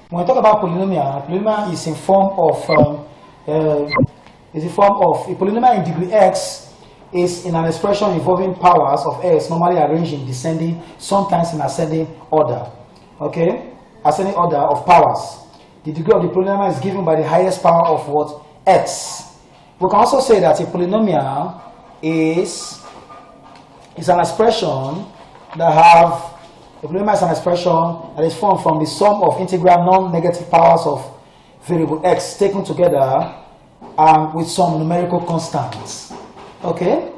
when we talk about polynomial is in form of a polynomial in degree x is in an expression involving powers of x normally arranged in descending, sometimes in ascending order. Okay, ascending order of powers. The degree of the polynomial is given by the highest power of what? X. We can also say that a polynomial is an expression that is an expression that is formed from the sum of integral non-negative powers of variable x taken together with some numerical constants. Okay?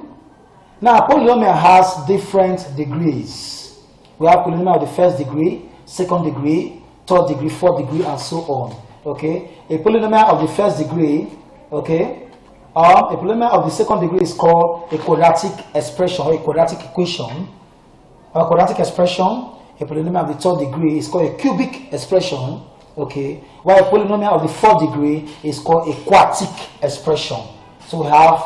Now, polynomial has different degrees. We have polynomial of the first degree, second degree, third degree, fourth degree, and so on. Okay? A polynomial of the first degree, okay, a polynomial of the second degree is called a quadratic expression or a quadratic equation. A quadratic expression. A polynomial of the third degree is called a cubic expression. Okay, while a polynomial of the fourth degree is called a quartic expression. So we have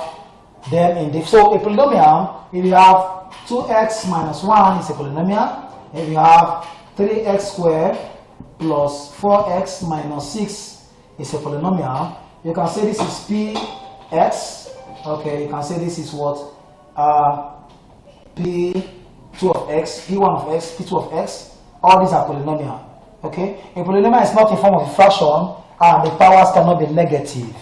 them in the so a polynomial. If you have 2x minus 1 is a polynomial. If you have 3x squared plus 4x minus 6 is a polynomial. You can say this is px. Okay, you can say this is what p2 of x, p1 of x, p2 of x. All these are polynomial. Okay, a polynomial is not in form of a fraction and the powers cannot be negative.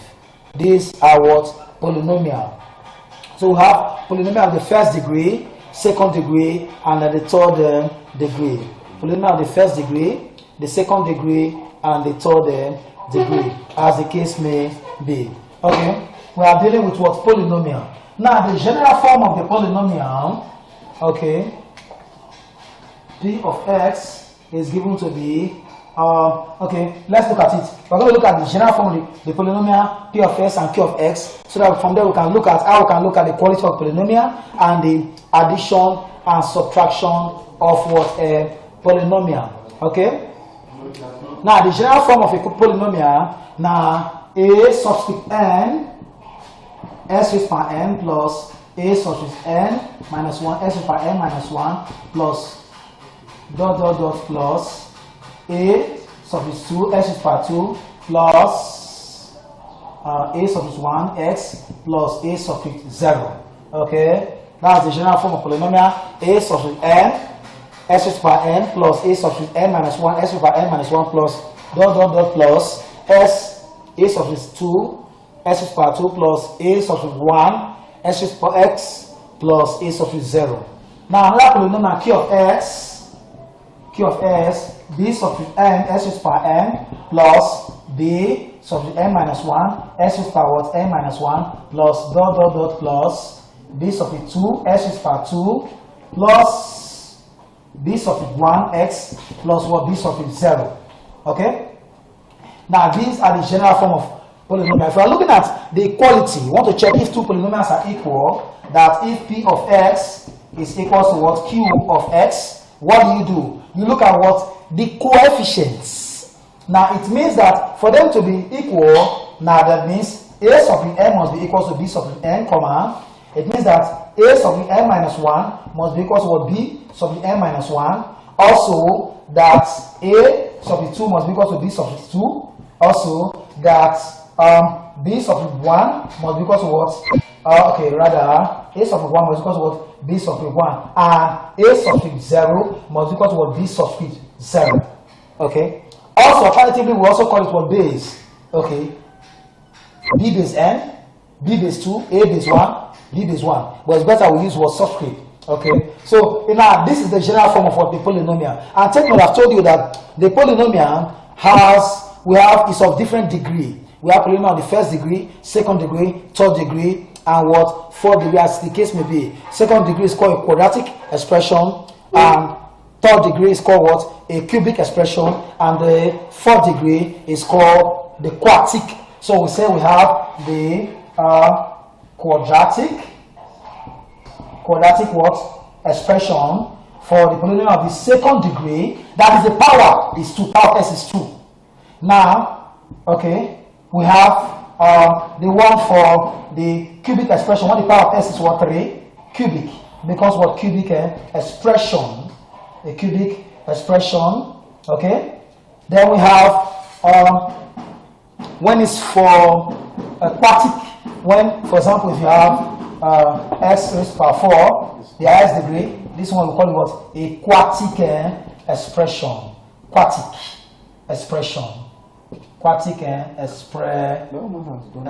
These are what? Polynomial. So we have polynomial of the first degree, second degree, and the third degree. Polynomial of the first degree, the second degree, and the third degree, as the case may be. Okay, we are dealing with what? Polynomial. Now the general form of the polynomial, okay, p of x is given to be, okay, let's look at it. We're going to look at the general form of the polynomial p of x and q of x, so that from there we can look at how we can look at the quality of polynomial and the addition and subtraction of what a polynomial. Okay. Now the general form of a polynomial, now a subscript n, s raised by n plus a subscript n minus 1, s raised by n minus 1 plus dot dot dot plus a suffix 2 s raised by 2 plus a suffix 1 x plus a suffix 0. Okay, that's the general form of polynomial. A suffix n s raised by n plus a suffix n minus 1 s raised by n minus 1 plus dot dot dot plus s a suffix 2 s raised by 2 plus a suffix 1 s raised by x plus a suffix 0. Now another polynomial q of s, b suffix n s raised by n plus b suffix n minus 1 s raised by what? N minus 1 plus dot dot dot plus b suffix 2 s raised by 2 plus b suffix 1 x plus what? B suffix 0. Okay. Now these are the general form of polynomial. If we are looking at the equality, we want to check if two polynomials are equal. That if p of x is equal to what? Q of x. What do? You look at what? The coefficients. Now it means that for them to be equal, now that means a sub n must be equal to b sub n, comma. It means that a sub n minus 1 must be equal to what? B sub n minus 1. Also that a sub 2 must be equal to b sub 2. Also that b sub 1 must be equal to what? A sub 1 must be equal to what? B sub 1, and a sub 0 must be equal to what? B sub 0. Okay. Also, alternatively, we also call it what? Base. Okay. B base n, B base 2, A base 1, B base 1. But it's better we use what? Subscript. Okay. So now this is the general form of what? The polynomial. And take note, I've told you that the polynomial is of different degree. We have polynomial of the first degree, second degree, third degree, and what? Fourth degree, as the case may be. Second degree is called a quadratic expression, and third degree is called what? A cubic expression, and the fourth degree is called the quartic. So we say we have the quadratic what? Expression for the polynomial of the second degree. That is the power is 2. Power of s is 2. Now, okay, we have the one for the cubic expression. What the power of s is what? 3 cubic, because what? Cubic expression, a cubic expression. Okay, Then we have when it's for quartic, when, for example, if you have x raised to the power 4, the highest degree, this one we call it what? A quartic expression. Quartic expression. Quartic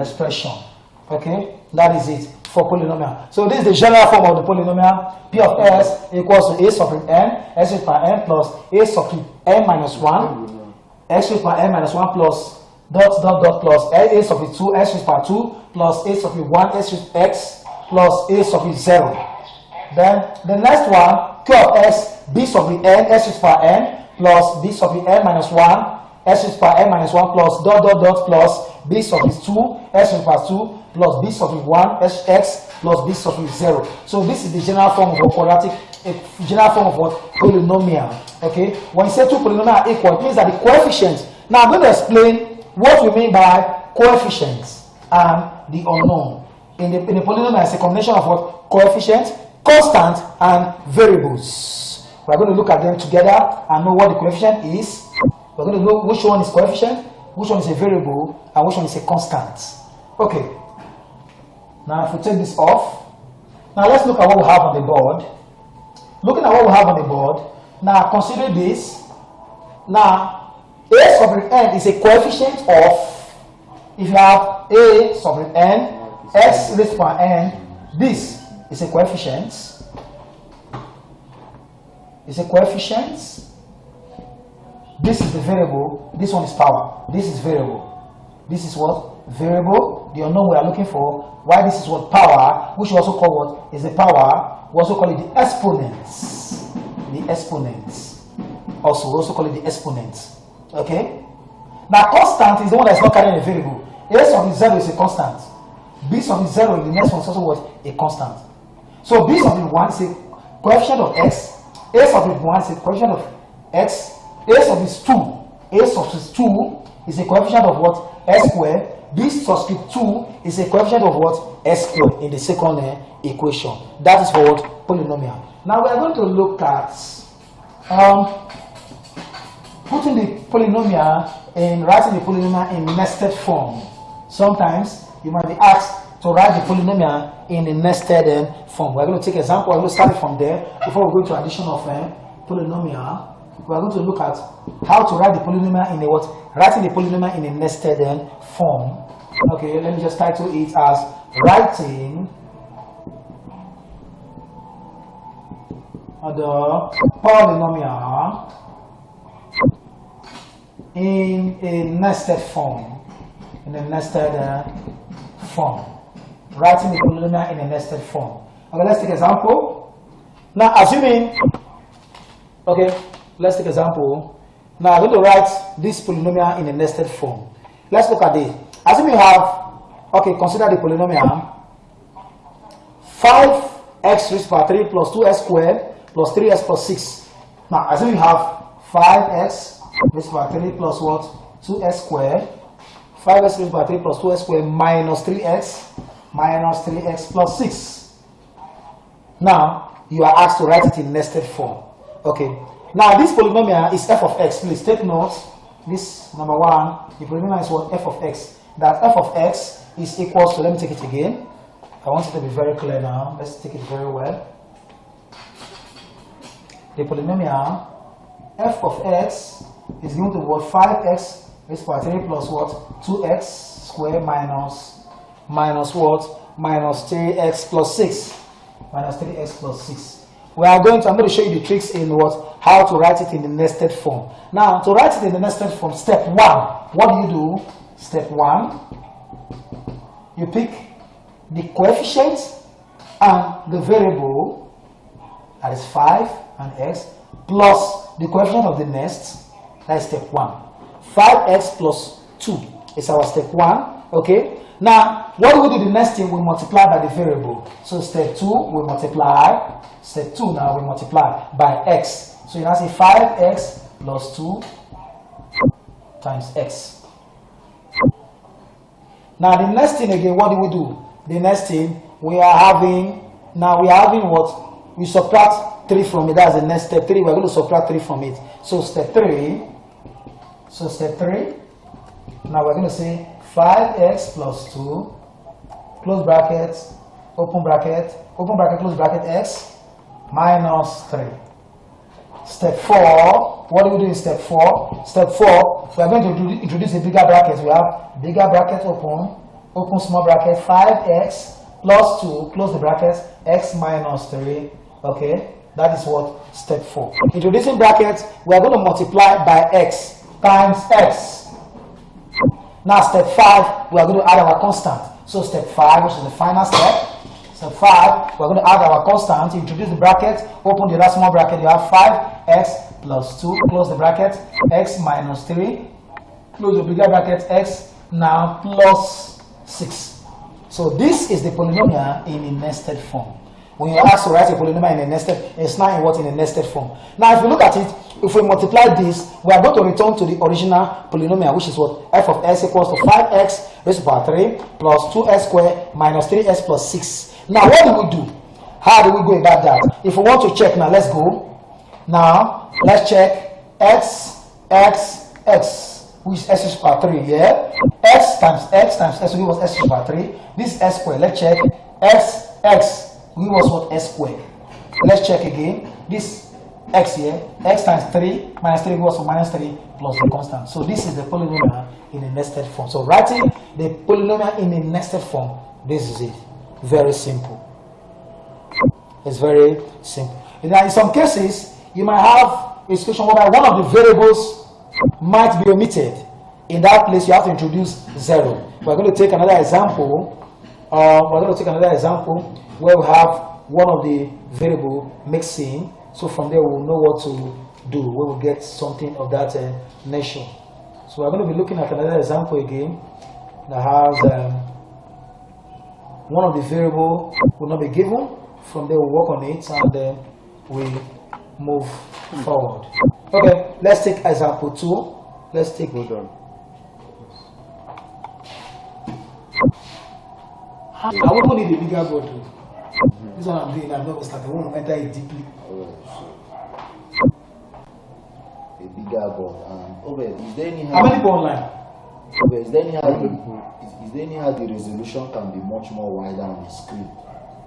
expression. Okay, that is it for polynomial. So this is the general form of the polynomial. P of s equals to a sub n, s raised to n plus a sub n minus 1, x raised to n minus 1 plus dot plus a sub 2, s raised to 2 plus a sub 1, s raised to x plus a sub 0. Then the next one, q of s, b sub n, s raised to n plus b sub n minus 1, s raised to n minus 1 plus dot plus b sub 2, s raised to 2 plus b sub 1, x plus b sub 0. So this is the general form of a quadratic, a general form of what? Polynomial. Okay? When you say two polynomials are equal, it means that the coefficients. Now I'm going to explain what we mean by coefficients and the unknown. In the polynomial, it's a combination of what? Coefficients, constant, and variables. We're going to look at them together and know what the coefficient is. We're going to know which one is coefficient, which one is a variable, and which one is a constant. Okay. Now if we take this off, now let's look at what we have on the board. Looking at what we have on the board, now consider this. Now a sub n is a coefficient of, if you have a sub n, x raised to n, this is a coefficient. It's a coefficient. This is the variable, this one is power, this is variable. This is what? Variable, the unknown we are looking for. Why this is what? Power, which we also call what? Is the power. We also call it the exponents. The exponents. Also, we also call it the exponents. Okay? Now, constant is the one that's not carrying a variable. A sub 0 is a constant. B sub 0 in the next one is also what? A constant. So, B sub 1 is a coefficient of x. A sub 1 is a coefficient of x. A sub 2. A sub 2 is a coefficient of what? S squared. B subscript 2 is a coefficient of what? S squared in the second equation. That is for what? Polynomial. Now we are going to look at putting the polynomial and writing the polynomial in nested form. Sometimes you might be asked to write the polynomial in a nested form. We are going to take an example. I'm going to start it from there before we go to addition of polynomial. We are going to look at how to write the polynomial in a what? Writing the polynomial in a nested form. Okay, let me just title it as writing the polynomial in a nested form. In a nested form. Writing the polynomial in a nested form. Okay, let's take an example. Now, assuming, okay, let's take an example. Now, I'm going to write this polynomial in a nested form. Let's look at it. Assuming you have, okay, consider the polynomial 5x raised to 3 plus 2x squared plus 3x plus 6. Now, assuming you have 5x raised to 3 plus what? 2x squared. 5x raised to 3 plus 2x squared minus 3x plus 6. Now, you are asked to write it in nested form. Okay. Now, this polynomial is f of x. Please take note. This number one, the polynomial is what? F of x. That f of x is equals to, let me take it again. I want it to be very clear now. Let's take it very well. The polynomial f of x is given to what? 5x raised to 3 plus what? 2x squared minus what? Minus 3x plus 6. Minus 3x plus 6. I'm going to show you the tricks in what? How to write it in the nested form. Now, to write it in the nested form, step 1. What do you do? Step 1. You pick the coefficient and the variable, that is 5 and x, plus the coefficient of the nest, that is step 1. 5x plus 2 is our step 1. Okay? Now, what do we do the next thing? We multiply by the variable. So step 2, we multiply. Step 2 now, we multiply by x. So you now say 5x plus 2 times x. Now the next thing again, what do we do? The next thing, we are having what? We subtract 3 from it. That's the next step 3. We're going to subtract 3 from it. So step 3, So step 3. Now we're going to say 5x plus 2, close bracket, open bracket, close bracket, x minus 3. Step 4, what do we do in step 4? Step 4, we are going to introduce a bigger bracket. We have bigger bracket open small bracket, 5x plus 2, close the bracket, x minus 3. Okay, that is what step 4. Introducing brackets, we are going to multiply by x times x. Now step 5, we are going to add our constant. So step 5, which is the final step. Step 5, we are going to add our constant. Introduce the bracket, open the other small bracket. You have 5x plus 2, close the bracket, x minus 3, close the bigger bracket, x now plus 6. So this is the polynomial in a nested form. When you ask to write a polynomial in a nested, it's now in what? In a nested form. Now if you look at it, if we multiply this, we are going to return to the original polynomial, which is what? F of x equals to 5x raised to the power 3 plus 2x squared minus 3x plus 6. Now what do we do? How do we go about that? If we want to check now, let's go. Now let's check x, which is x raised to the power 3 here. X times x, so it was x raised to the power 3. This is x squared. Let's check x. We was what? S squared. Let's check again. This x here, x times 3 minus 3 equals to minus 3 plus the constant. So this is the polynomial in a nested form. So writing the polynomial in a nested form, this is it. Very simple. It's very simple. Now in some cases, you might have a situation where one of the variables might be omitted. In that place, you have to introduce 0. We're going to take another example. Where we have one of the variable mixing. So from there we'll know what to do. We will get something of that nature. So we're going to be looking at another example again that has one of the variable will not be given. From there we'll work on it and then we move forward. Okay, let's take example 2. Let's take hold on. I won't need a bigger board. This one I'm doing, I'm not going to start. I want to enter it deeply. A bigger board. Okay, is there any how many people online? Okay, is there any how the resolution can be much more wider on the screen?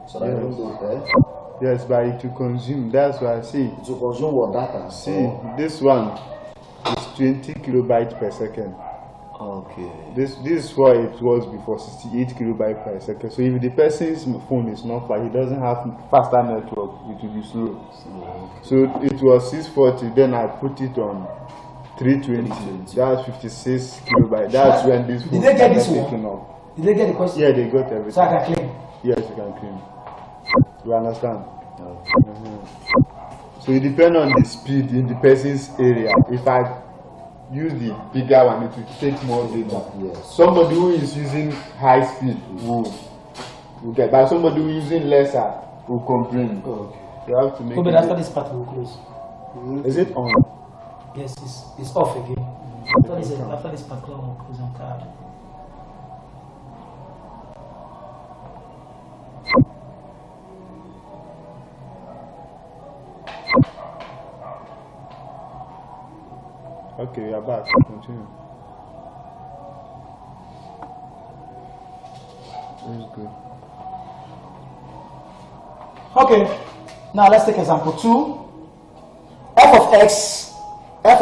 So that Yes. don't Yes, but it will consume. That's why I see. to consume what data? See, this one is 20 kilobytes per second. Okay. This is what it was before, 68 kilobytes per second. So if the person's phone is not fast, he doesn't have faster network, it will be slow. So it was 640, then I put it on 320. That's 56 kilobytes. That's when this phone Did they get this started one? taking off. Did they get the question? Yeah, they got everything. So I can claim. Yes, you can claim. You understand? So it depends on the speed in the person's area. If I use the bigger one, it will take more data. Yes. Somebody who is using high speed will get, but somebody who is using lesser will complain. Okay. You have to make But it. after this part we'll close. Is it on? Yes, it's off again. After this part we'll close on card. Okay, you're back. Continue. That's good. Okay, now let's take example 2. F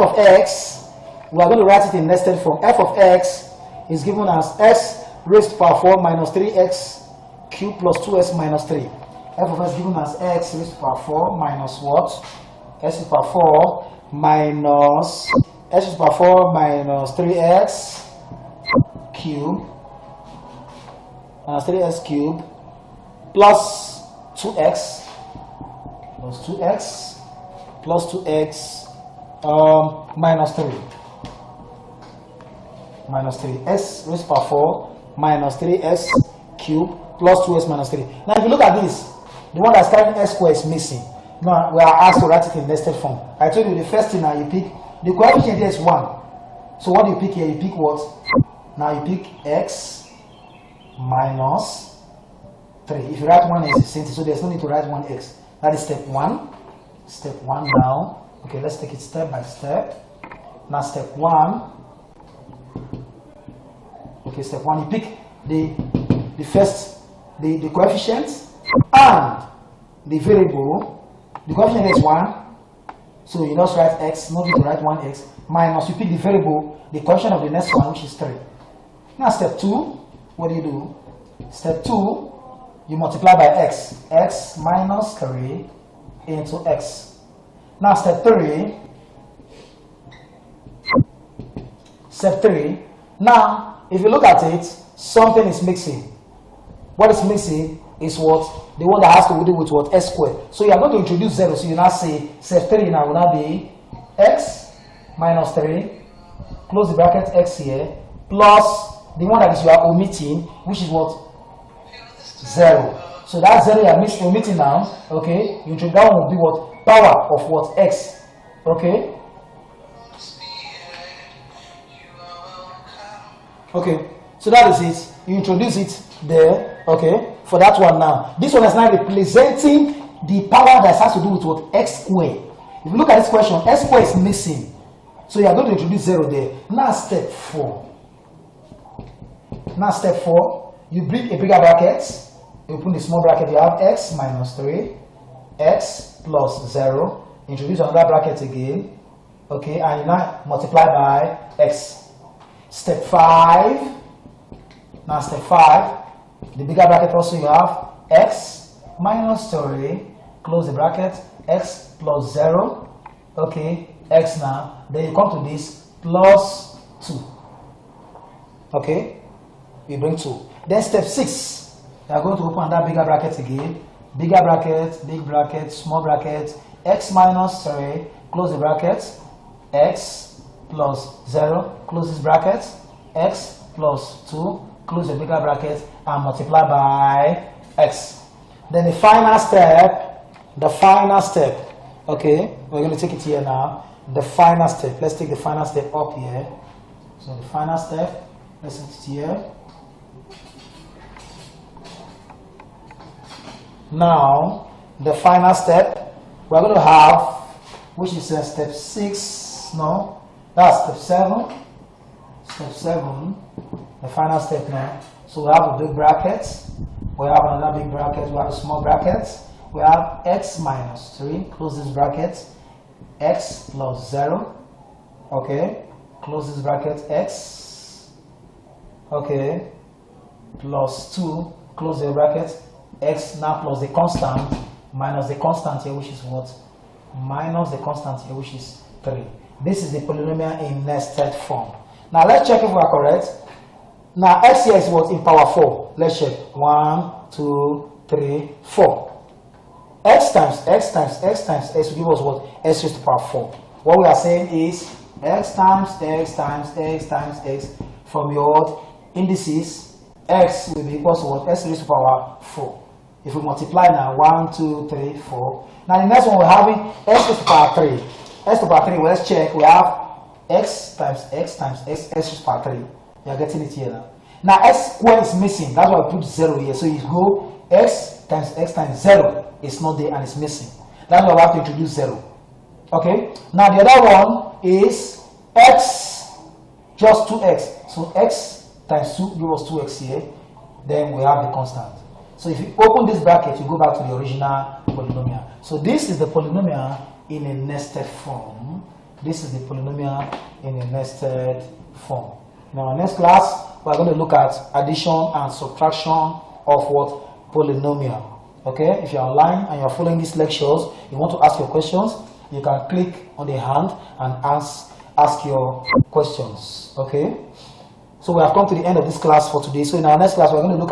of x, we are going to write it in nested form. F of x is given as x raised to the power 4 minus 3x cubed plus 2x minus 3. F of x is given as x raised to the power 4 minus what? X to the power 4 minus x to the power 4 minus 3x cubed plus 2x minus 3 x raised to the power 4 minus 3x cubed plus 2x minus 3. Now if you look at this, the one that's carrying x squared is missing. Now we are asked to write it in nested form. I told you the first thing now you pick, the coefficient here is 1. So what do you pick here? You pick what? Now you pick x minus 3. If you write 1 x, it's same thing, so there's no need to write 1x. That is step 1. Step 1 now. Okay, let's take it step by step. Now step 1. Okay, step 1, you pick the coefficient and the variable. The coefficient is 1, so you just write x, not to write 1x, minus you pick the variable, the coefficient of the next one, which is 3. Now step 2, what do? Step 2, you multiply by x, x minus 3 into x. Now step 3, now if you look at it, something is missing. What is missing is what? The one that has to do with what? S squared. So you are going to introduce 0, so you now say step 3 now will now be x minus 3, close the bracket x here, plus the one that is you are omitting, which is what? 0. So that 0 you are omitting now, okay? You introduce that one will be what? Power of what? X. Okay? Okay, so that is it. You introduce it there, okay, for that one now. This one is now representing the power that has to do with what? X squared. If you look at this question, x squared is missing. So you are going to introduce 0 there. Now step 4. Now step 4, you bring a bigger bracket. You open the small bracket, you have x minus 3, x plus 0. Introduce another bracket again, okay, and you now multiply by x. Step 5, now step 5, the bigger bracket also you have x minus 3, close the bracket, x plus 0, okay, x now, then you come to this plus 2, okay, you bring 2. Then step 6, you are going to open that bigger bracket again, bigger bracket, big bracket, small bracket, x minus 3, close the bracket, x plus 0, close this bracket, x plus 2, close the bigger bracket, and multiply by x. Then the final step, okay, we're going to take it here now. The final step, let's take the final step up here. So the final step, let's take it here. Now, the final step, we're going to have, which is step 6, no, that's step 7. Step 7, the final step now. So we have a big bracket, we have another big bracket, we have a small bracket, we have x minus 3, close this bracket, x plus 0, okay, close this bracket, x, okay, plus 2, close the bracket, x now plus the constant, minus the constant here, which is what? Minus the constant here, which is 3. This is the polynomial in nested form. Now let's check if we are correct. Now x here is what? In power 4. Let's check. 1, 2, 3, 4. X times x times x times x will give us what? X raised to the power 4. What we are saying is x times x times x times x from your indices, x will be equal to what? X raised to the power 4. If we multiply now, 1, 2, 3, 4. Now the next one we're having x raised to the power 3. X to the power 3, well, let's check. We have x times x times x, x to the power 3. You are getting it here now. Now x squared is missing. That's why I put 0 here. So you go x times 0 is not there and it's missing. That's why we have to introduce 0. Okay. Now the other one is x just 2x. So x times 2 gives us 2x here. Then we have the constant. So if you open this bracket, you go back to the original polynomial. So this is the polynomial in a nested form. This is the polynomial in a nested form. Now, in next class, we're going to look at addition and subtraction of what? Polynomial. Okay, if you're online and you're following these lectures, you want to ask your questions, you can click on the hand and ask your questions. Okay, so we have come to the end of this class for today. So in our next class, we're going to be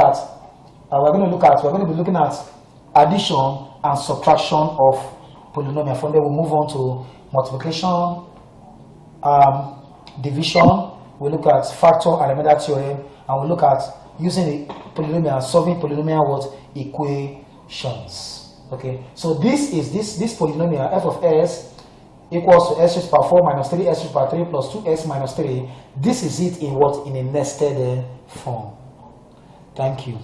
looking at addition and subtraction of polynomial. From there, we'll move on to multiplication, division. We'll look at factor and remainder theorem, and we'll look at using the polynomial, solving polynomial what? Equations. Okay, so this polynomial f of s equals to s raised to the power 4 minus 3 s raised to the power 3 plus 2s minus 3. This is it in what? In a nested form. Thank you.